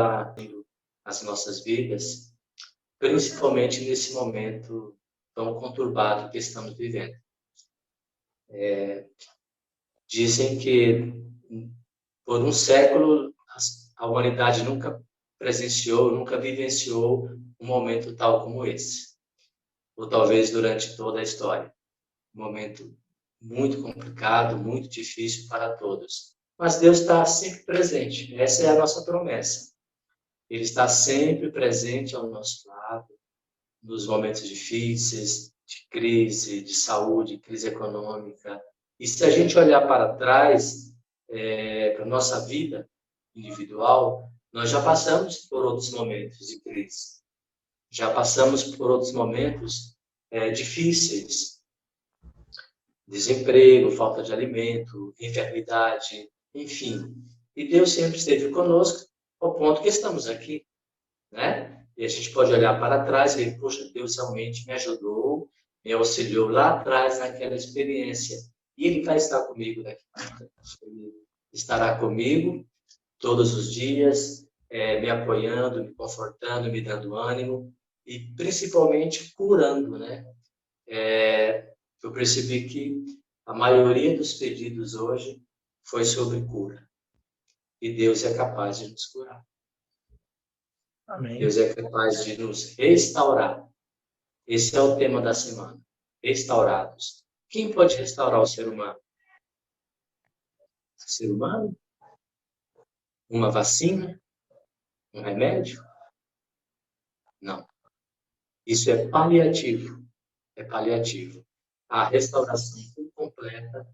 está as nossas vidas, principalmente nesse momento tão conturbado que estamos vivendo. Dizem que por um século a humanidade nunca presenciou, nunca vivenciou um momento tal como esse. Ou talvez durante toda a história. Um momento muito complicado, muito difícil para todos. Mas Deus está sempre presente. Essa é a nossa promessa. Ele está sempre presente ao nosso lado, nos momentos difíceis, de crise, de saúde, crise econômica. E se a gente olhar para trás, para a nossa vida individual, nós já passamos por outros momentos de crise. Já passamos por outros momentos difíceis. Desemprego, falta de alimento, enfermidade, enfim. E Deus sempre esteve conosco ao ponto que estamos aqui, né? E a gente pode olhar para trás e ver, poxa, Deus realmente me ajudou, me auxiliou lá atrás naquela experiência. E Ele vai estar comigo daqui para frente. Ele estará comigo todos os dias, me apoiando, me confortando, me dando ânimo e principalmente curando, né? Eu percebi que a maioria dos pedidos hoje foi sobre cura. E Deus é capaz de nos curar. Amém. Deus é capaz de nos restaurar. Esse é o tema da semana. Restaurados. Quem pode restaurar o ser humano? O ser humano? Uma vacina? Um remédio? Não. Isso é paliativo. É paliativo. A restauração completa,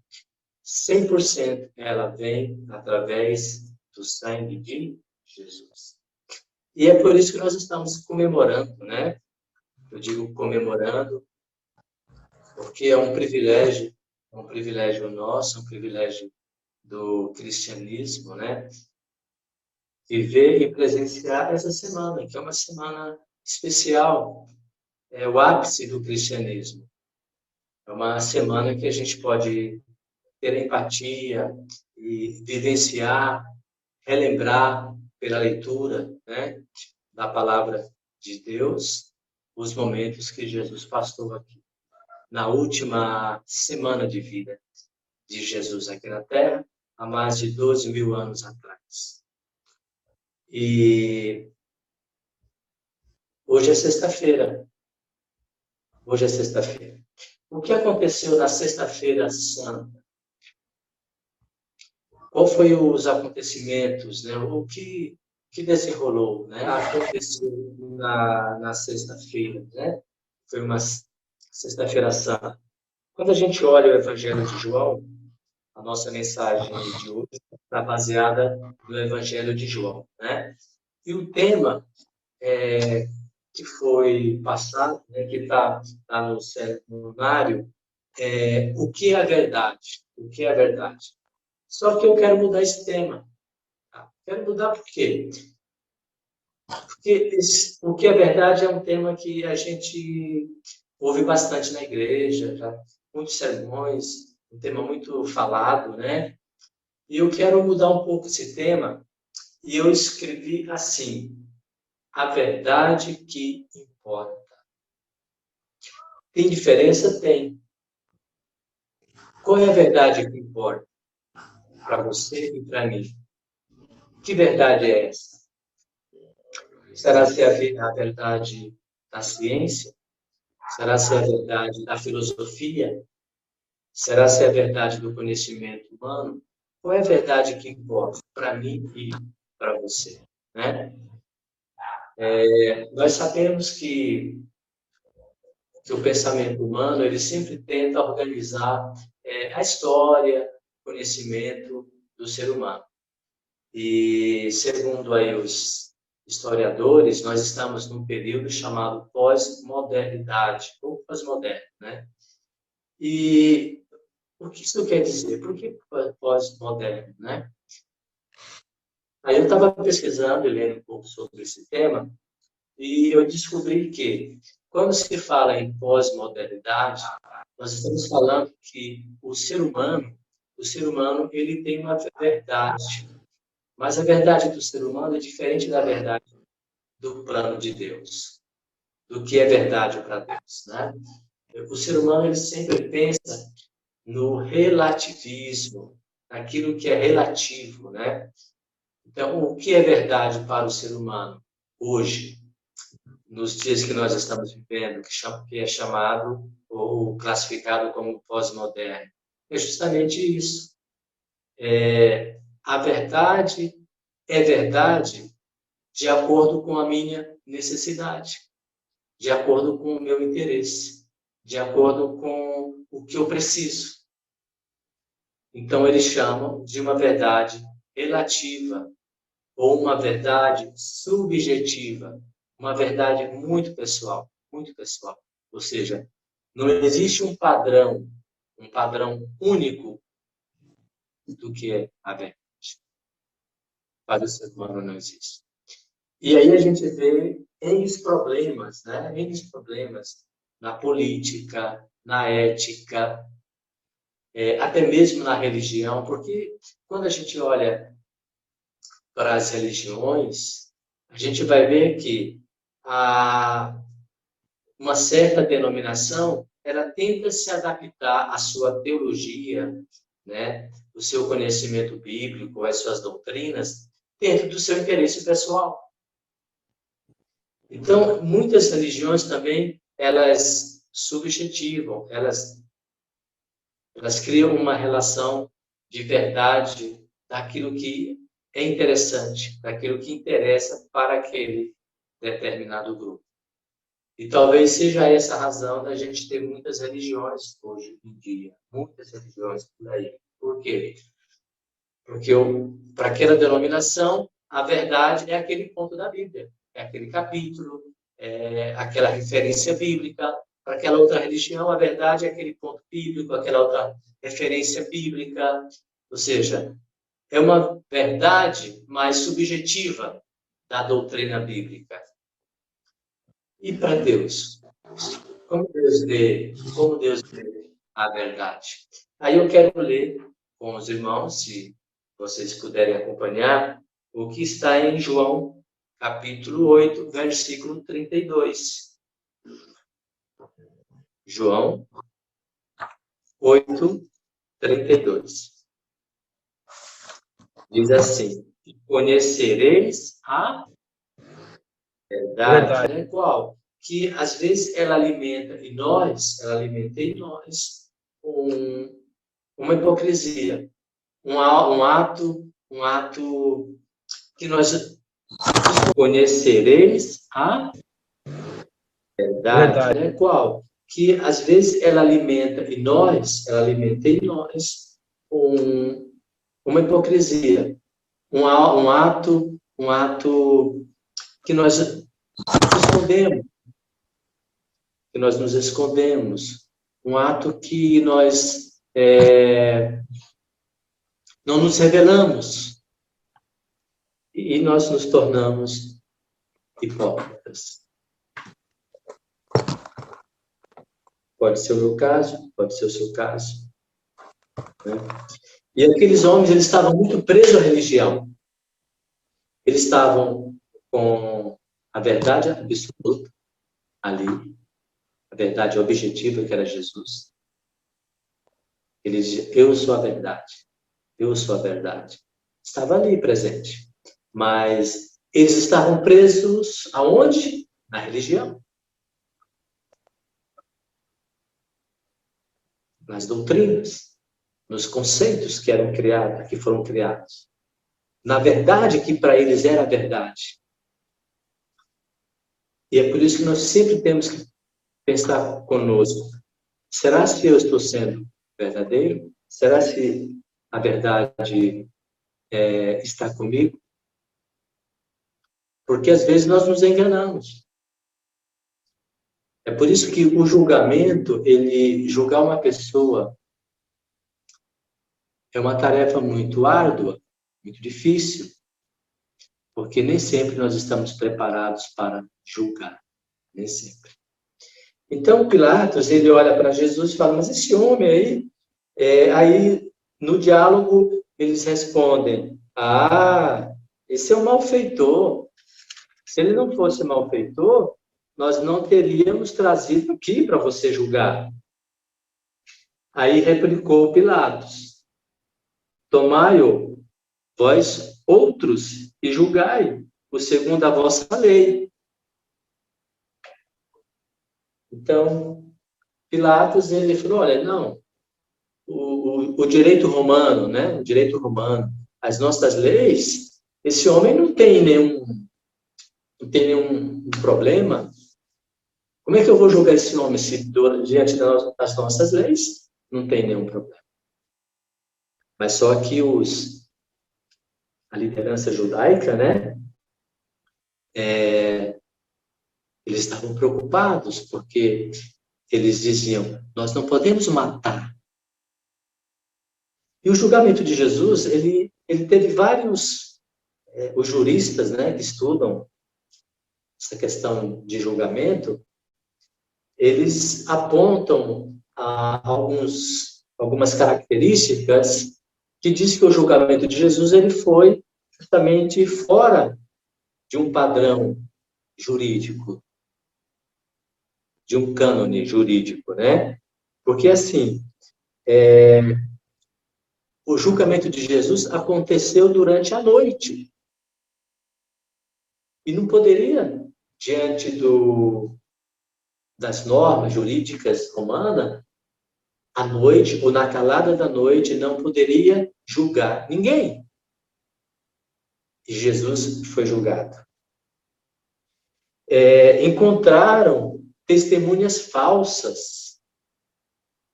100%, ela vem através do sangue de Jesus. E é por isso que nós estamos comemorando, né? Eu digo comemorando, porque é um privilégio nosso, um privilégio do cristianismo, né? Viver e presenciar essa semana, que é uma semana especial, é o ápice do cristianismo. É uma semana que a gente pode ter empatia e vivenciar, relembrar pela leitura, né, da palavra de Deus, os momentos que Jesus passou aqui, na última semana de vida de Jesus aqui na Terra, há mais de 12 mil anos atrás. E hoje é sexta-feira. Hoje é sexta-feira. O que aconteceu na Sexta-feira Santa? Qual foi os acontecimentos, né? O que desenrolou, né? Aconteceu na sexta-feira, né? Foi uma Sexta-feira Santa. Quando a gente olha o Evangelho de João, a nossa mensagem de hoje está baseada no Evangelho de João, né? E o tema que foi passado, né, que está no seminário, é o que é a verdade? O que é a verdade? Só que eu quero mudar esse tema. Tá? Quero mudar por quê? Porque o que é verdade é um tema que a gente ouve bastante na igreja, já, muitos sermões, um tema muito falado, né? E eu quero mudar um pouco esse tema e eu escrevi assim: a verdade que importa. Tem diferença? Tem. Qual é a verdade que importa para você e para mim? Que verdade é essa? Será se a verdade da ciência? Será se a verdade da filosofia? Será se a verdade do conhecimento humano? Qual é a verdade que importa para mim e para você? Né? Nós sabemos que o pensamento humano ele sempre tenta organizar a história, o conhecimento do ser humano. E segundo aí os historiadores, nós estamos num período chamado pós-modernidade, ou pós-moderno, né? E o que isso quer dizer? Por que pós-moderno, né? Aí eu estava pesquisando e lendo um pouco sobre esse tema, e eu descobri que, quando se fala em pós-modernidade, nós estamos falando que o ser humano, ele tem uma verdade. Mas a verdade do ser humano é diferente da verdade do plano de Deus, do que é verdade para Deus, né? O ser humano ele sempre pensa no relativismo, naquilo que é relativo, né? Então, o que é verdade para o ser humano hoje, nos dias que nós estamos vivendo, que é chamado ou classificado como pós-moderno? É justamente isso. A verdade é verdade de acordo com a minha necessidade, de acordo com o meu interesse, de acordo com o que eu preciso. Então, eles chamam de uma verdade relativa ou uma verdade subjetiva, uma verdade muito pessoal, muito pessoal. Ou seja, não existe um padrão único do que é a verdade. Para o ser humano não existe. E aí a gente vê N problemas, né? N problemas na política, na ética, até mesmo na religião, porque quando a gente olha para as religiões, a gente vai ver que uma certa denominação ela tenta se adaptar à sua teologia, né? O seu conhecimento bíblico, as suas doutrinas, dentro do seu interesse pessoal. Então, muitas religiões também, elas subjetivam, elas criam uma relação de verdade daquilo que é interessante, daquilo que interessa para aquele determinado grupo. E talvez seja essa a razão da gente ter muitas religiões hoje em dia, muitas religiões por aí. Por quê? Porque para aquela denominação, a verdade é aquele ponto da Bíblia, é aquele capítulo, é aquela referência bíblica. Para aquela outra religião, a verdade é aquele ponto bíblico, aquela outra referência bíblica. Ou seja, é uma verdade mais subjetiva da doutrina bíblica. E para Deus? Como Deus vê a verdade? Aí eu quero ler com os irmãos, se vocês puderem acompanhar, o que está em João, capítulo 8, versículo 32. João 8, 32. Diz assim: conhecereis a verdade. Né? Qual? Que às vezes ela alimenta em nós uma hipocrisia, um ato que nós conhecereis a verdade. Né? Qual? Que às vezes ela alimenta em nós uma hipocrisia, um ato que nós nos escondemos, um ato que nós não nos revelamos e nós nos tornamos hipócritas. Pode ser o meu caso, pode ser o seu caso. Né? E aqueles homens, eles estavam muito presos à religião. Eles estavam com a verdade absoluta ali, a verdade objetiva que era Jesus. Eles diziam: eu sou a verdade, eu sou a verdade. Estava ali presente. Mas eles estavam presos aonde? Na religião. Nas doutrinas, nos conceitos que foram criados. Na verdade que para eles era a verdade. E é por isso que nós sempre temos que pensar conosco: será se eu estou sendo verdadeiro? Será se a verdade está comigo? Porque às vezes nós nos enganamos. É por isso que o julgamento, julgar uma pessoa é uma tarefa muito árdua, muito difícil, porque nem sempre nós estamos preparados para julgar, nem sempre. Então Pilatos, ele olha para Jesus e fala: mas esse homem aí, aí no diálogo eles respondem: Ah, esse é um malfeitor. Se ele não fosse malfeitor, nós não teríamos trazido aqui para você julgar. Aí replicou Pilatos: tomai-o, vós outros, e julgai, o segundo a vossa lei. Então, Pilatos, ele falou, olha, não, o direito romano, né? O direito romano, as nossas leis, esse homem não tem nenhum problema. Como é que eu vou julgar esse homem se diante das nossas leis não tem nenhum problema? Mas só que a liderança judaica, né? Eles estavam preocupados porque eles diziam, nós não podemos matar. E o julgamento de Jesus, ele teve vários, os juristas, né, que estudam essa questão de julgamento, eles apontam algumas características que diz que o julgamento de Jesus ele foi justamente fora de um padrão jurídico, de um cânone jurídico, né? Porque, assim, o julgamento de Jesus aconteceu durante a noite. E não poderia, diante das normas jurídicas romanas, à noite ou na calada da noite, não poderia julgar ninguém. E Jesus foi julgado. Encontraram testemunhas falsas.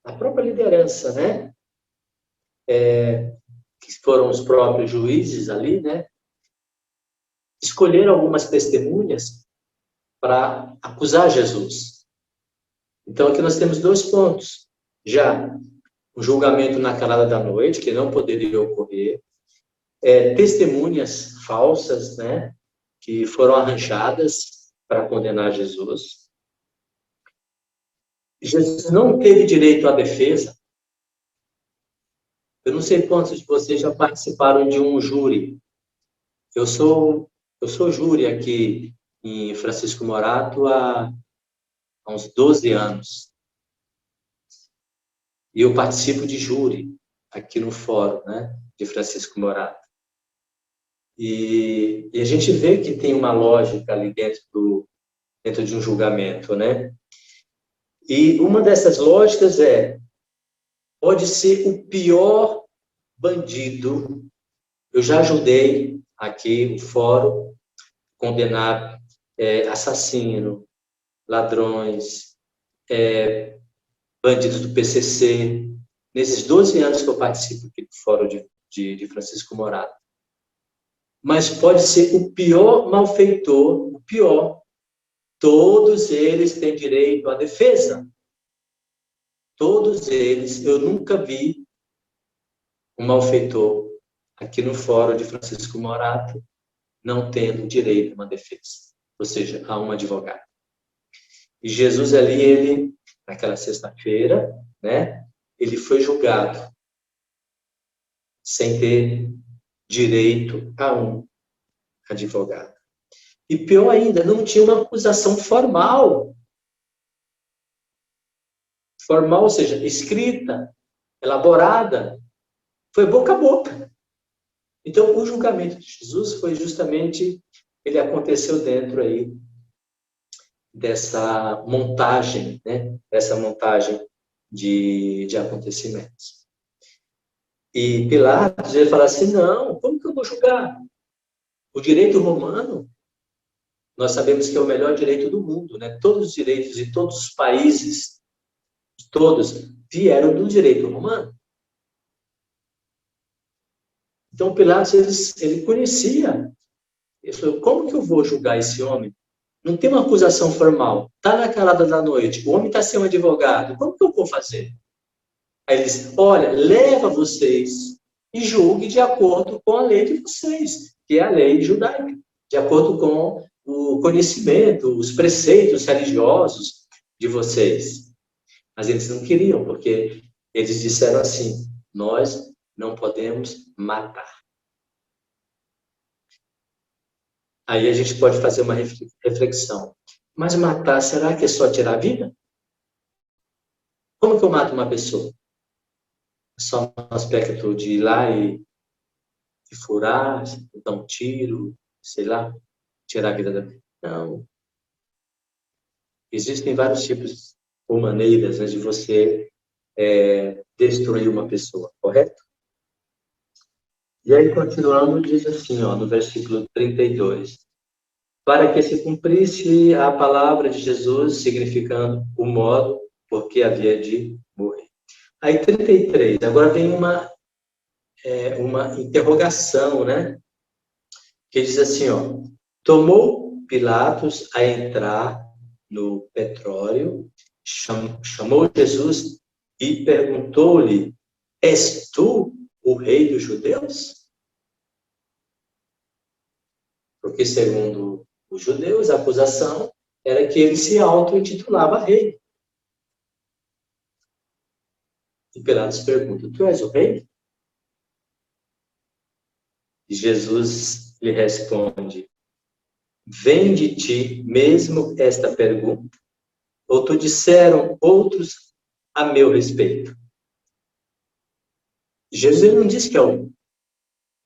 A própria liderança, né? Que foram os próprios juízes ali, né? Escolheram algumas testemunhas para acusar Jesus. Então, aqui nós temos 2 pontos. Já o julgamento na calada da noite, que não poderia ocorrer, testemunhas falsas, né? Que foram arranjadas para condenar Jesus. Jesus não teve direito à defesa. Eu não sei quantos de vocês já participaram de um júri. Eu sou júri aqui em Francisco Morato há uns 12 anos. E eu participo de júri aqui no fórum, né, de Francisco Morato. E a gente vê que tem uma lógica ali dentro de um julgamento, né? E uma dessas lógicas pode ser o pior bandido. Eu já ajudei aqui o fórum condenar assassino, ladrões, bandidos do PCC, nesses 12 anos que eu participo aqui do fórum de Francisco Morato. Mas pode ser o pior malfeitor, o pior. Todos eles têm direito à defesa. Todos eles. Eu nunca vi um malfeitor aqui no fórum de Francisco Morato não tendo direito a uma defesa, ou seja, a um advogado. E Jesus ali, naquela sexta-feira, né, ele foi julgado sem ter direito a um advogado. E pior ainda, não tinha uma acusação formal. Formal, ou seja, escrita, elaborada. Foi boca a boca. Então, o julgamento de Jesus foi justamente, ele aconteceu dentro aí dessa montagem, né? Dessa montagem de acontecimentos. E Pilatos, ele fala assim, não, como que eu vou julgar? O direito romano, nós sabemos que é o melhor direito do mundo, né? Todos os direitos de todos os países, todos, vieram do direito romano. Então, Pilatos, ele conhecia. Ele falou, como que eu vou julgar esse homem? Não tem uma acusação formal. Está na calada da noite, o homem está sem um advogado. Como que eu vou fazer? Aí ele diz, olha, leva vocês e julgue de acordo com a lei de vocês, que é a lei judaica, de acordo com o conhecimento, os preceitos religiosos de vocês. Mas eles não queriam, porque eles disseram assim, nós não podemos matar. Aí a gente pode fazer uma reflexão. Mas matar, será que é só tirar a vida? Como que eu mato uma pessoa? Só no aspecto de ir lá e furar, dar um tiro, sei lá, tirar a vida da pessoa? Não. Existem vários tipos ou maneiras, né, de você destruir uma pessoa, correto? E aí, continuando, diz assim, ó, no versículo 32. Para que se cumprisse a palavra de Jesus, significando o modo por que havia de morrer. Aí, 33. Agora vem uma interrogação, né? Que diz assim, ó. Tomou Pilatos a entrar no petróleo, chamou Jesus e perguntou-lhe, és tu o rei dos judeus? Porque, segundo os judeus, a acusação era que ele se auto-intitulava rei. E Pilatos pergunta, tu és o rei? E Jesus lhe responde, vem de ti mesmo esta pergunta? Ou tu disseram outros a meu respeito? Jesus ele não disse que é o rei.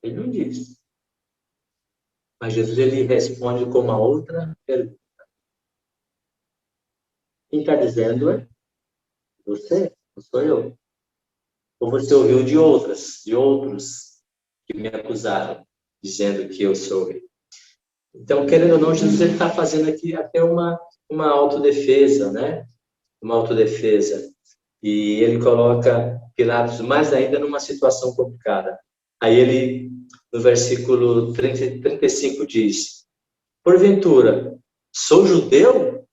Ele não disse. Mas Jesus ele responde com uma outra pergunta. Quem está dizendo é você, não sou eu. Ou você ouviu de outros que me acusaram, dizendo que eu sou o rei. Então, querendo ou não, Jesus está fazendo aqui até uma autodefesa, né? Uma autodefesa. E ele coloca Pilatos mais ainda numa situação complicada. Aí ele, no versículo 35, diz, porventura, sou judeu?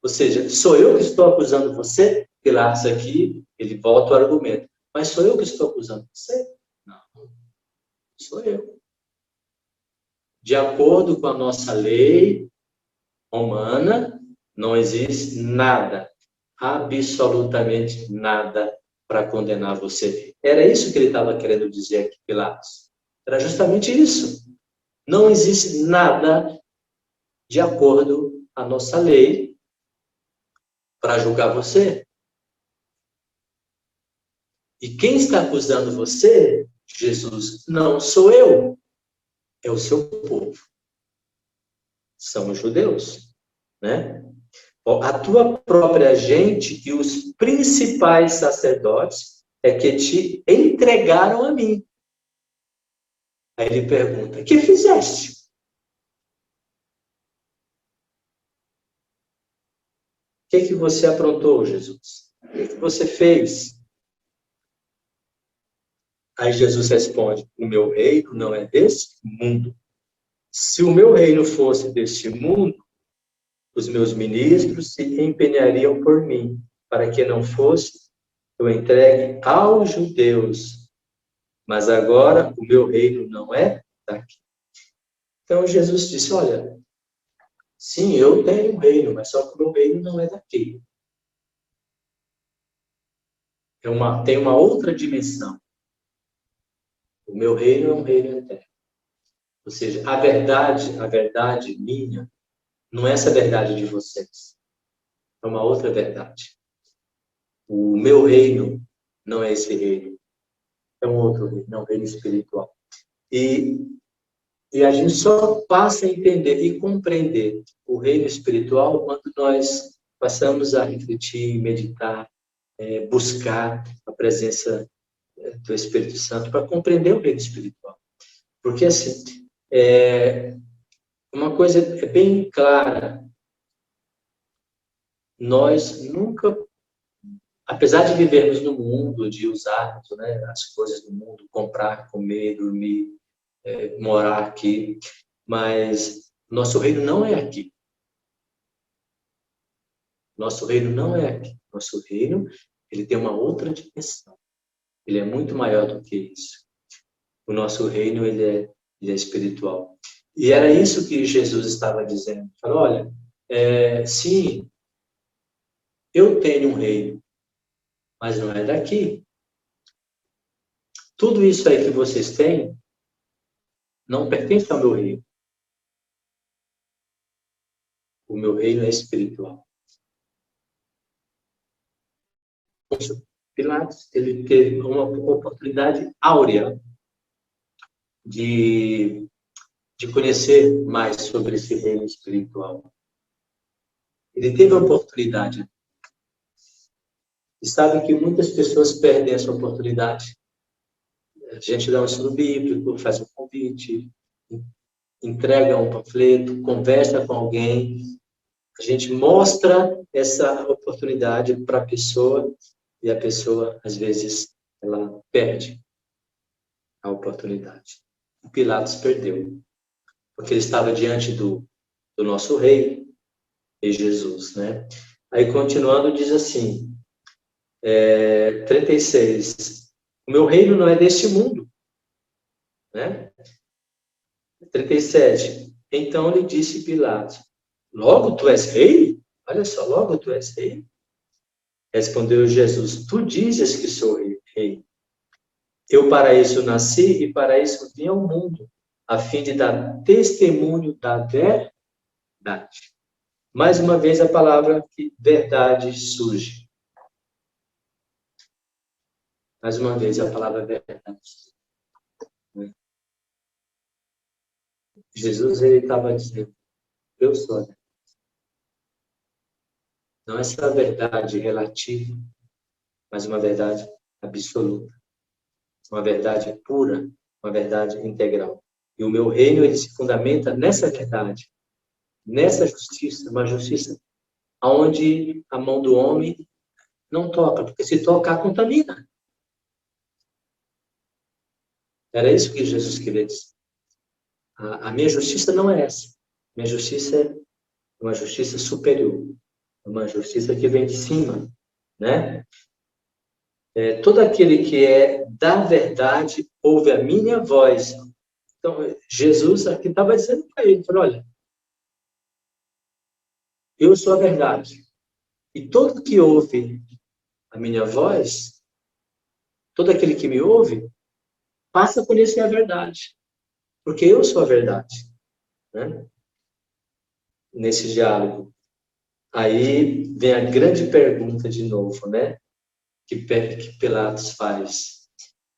Ou seja, sou eu que estou acusando você? Pilatos aqui, ele volta ao argumento. Mas sou eu que estou acusando você? Não, sou eu. De acordo com a nossa lei romana, não existe nada, absolutamente nada para condenar você. Era isso que ele estava querendo dizer aqui, Pilatos. Era justamente isso. Não existe nada de acordo com a nossa lei para julgar você. E quem está acusando você, Jesus, não sou eu, é o seu povo. São os judeus, né? A tua própria gente e os principais sacerdotes é que te entregaram a mim. Aí ele pergunta, que fizeste? O que você aprontou, Jesus? O que você fez? Aí Jesus responde, o meu reino não é desse mundo. Se o meu reino fosse deste mundo, os meus ministros se empenhariam por mim, para que não fosse eu entregue aos judeus. Mas agora o meu reino não é daqui. Então Jesus disse, olha, sim, eu tenho um reino, mas só que o meu reino não é daqui. Tem uma outra dimensão. O meu reino é um reino eterno. Ou seja, a verdade minha, não é essa verdade de vocês. É uma outra verdade. O meu reino não é esse reino. É um outro reino, é um reino espiritual. E a gente só passa a entender e compreender o reino espiritual quando nós passamos a refletir, meditar, buscar a presença do Espírito Santo para compreender o reino espiritual. Porque, assim, uma coisa é bem clara. Nós nunca, apesar de vivermos no mundo, de usarmos, né, as coisas do mundo, comprar, comer, dormir, morar aqui, mas nosso reino não é aqui. Nosso reino não é aqui. Nosso reino, ele tem uma outra dimensão. Ele é muito maior do que isso. O nosso reino, ele é espiritual. E era isso que Jesus estava dizendo. Falou, olha, sim, eu tenho um reino, mas não é daqui. Tudo isso aí que vocês têm não pertence ao meu reino. o meu reino é espiritual. Pilatos, ele teve uma oportunidade áurea de conhecer mais sobre esse reino espiritual. Ele teve a oportunidade. E sabe que muitas pessoas perdem essa oportunidade. A gente dá um ensino bíblico, faz um convite, entrega um panfleto, conversa com alguém. A gente mostra essa oportunidade para a pessoa e a pessoa, às vezes, ela perde a oportunidade. O Pilatos perdeu, porque ele estava diante do nosso rei, e Jesus, né? Aí, continuando, diz assim, 36, o meu reino não é deste mundo, né? 37, então lhe disse Pilatos, logo tu és rei? Olha só, logo tu és rei? Respondeu Jesus, tu dizes que sou rei. Eu para isso nasci e para isso vim ao mundo, a fim de dar testemunho da verdade. Mais uma vez a palavra que verdade surge. Mais uma vez a palavra verdade. Jesus, ele estava dizendo, eu sou a verdade. Não é essa verdade relativa, mas uma verdade absoluta. Uma verdade pura, uma verdade integral. E o meu reino, ele se fundamenta nessa verdade, nessa justiça, uma justiça onde a mão do homem não toca, porque se tocar, contamina. Era isso que Jesus queria dizer. A minha justiça não é essa. Minha justiça é uma justiça superior, uma justiça que vem de cima, né? Todo aquele que é da verdade ouve a minha voz. Então, Jesus aqui estava dizendo para ele, falou, olha, eu sou a verdade. E todo que ouve a minha voz, todo aquele que me ouve, passa a conhecer a verdade. Porque eu sou a verdade. Né? Nesse diálogo. Aí vem a grande pergunta de novo, né? Que Pilatos faz.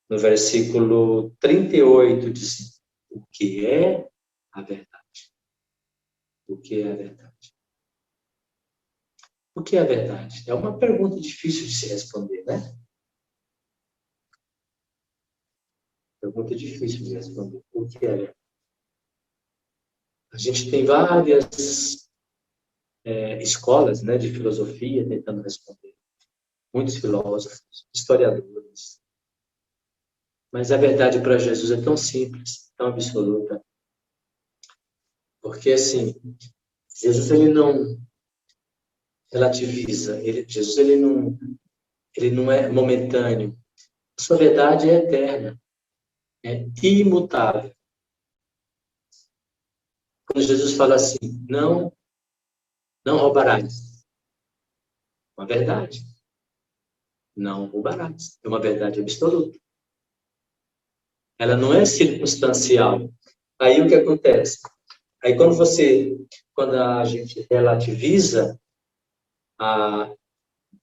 No versículo 38, diz, o que é a verdade? O que é a verdade? O que é a verdade? É uma pergunta difícil de se responder, né? Pergunta difícil de responder. O que é a verdade? A gente tem várias escolas, né, de filosofia tentando responder. Muitos filósofos, historiadores. Mas a verdade para Jesus é tão simples, tão absoluta. Porque, assim, Jesus, ele não relativiza. Jesus, ele não é momentâneo. A sua verdade é eterna. É imutável. Quando Jesus fala assim, não roubarás. Uma verdade. Não roubarás. É uma verdade absoluta. Ela não é circunstancial. Aí o que acontece? Aí quando a gente relativiza a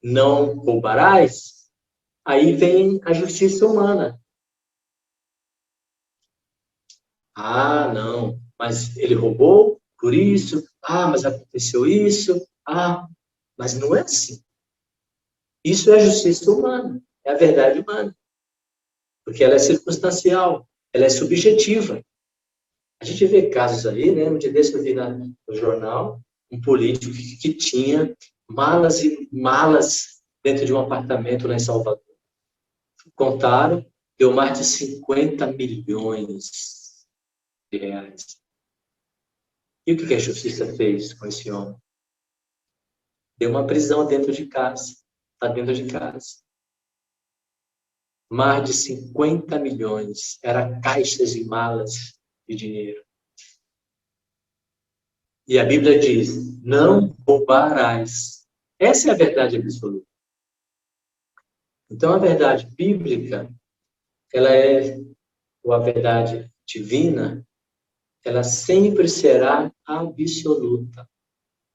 não roubarás, aí vem a justiça humana. Ah, não, mas ele roubou por isso. Ah, mas aconteceu isso. Ah, mas não é assim. Isso é a justiça humana, é a verdade humana. Porque ela é circunstancial, ela é subjetiva. A gente vê casos aí, né? Um dia desse eu vi no jornal, um político que tinha malas e malas dentro de um apartamento lá em Salvador. Contaram, deu mais de 50 milhões de reais. E o que a justiça fez com esse homem? Deu uma prisão dentro de casa. Está dentro de casa. Mais de 50 milhões. Era caixas e malas de dinheiro. E a Bíblia diz, não roubarás. Essa é a verdade absoluta. Então, a verdade bíblica, ou a verdade divina, ela sempre será absoluta.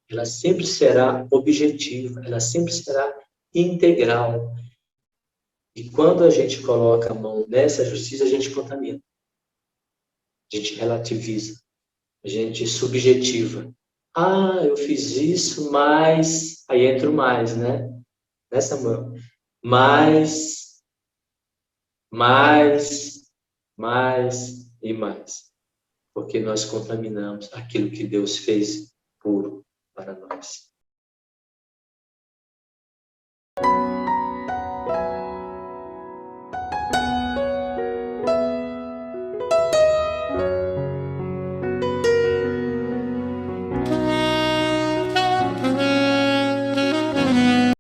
ela sempre será objetiva, ela sempre será integral. E quando a gente coloca a mão nessa justiça, a gente contamina. A gente relativiza. A gente subjetiva. Ah, eu fiz isso, mas... Aí entra o mais, né? Nessa mão. Mais e mais. Porque nós contaminamos aquilo que Deus fez puro para nós.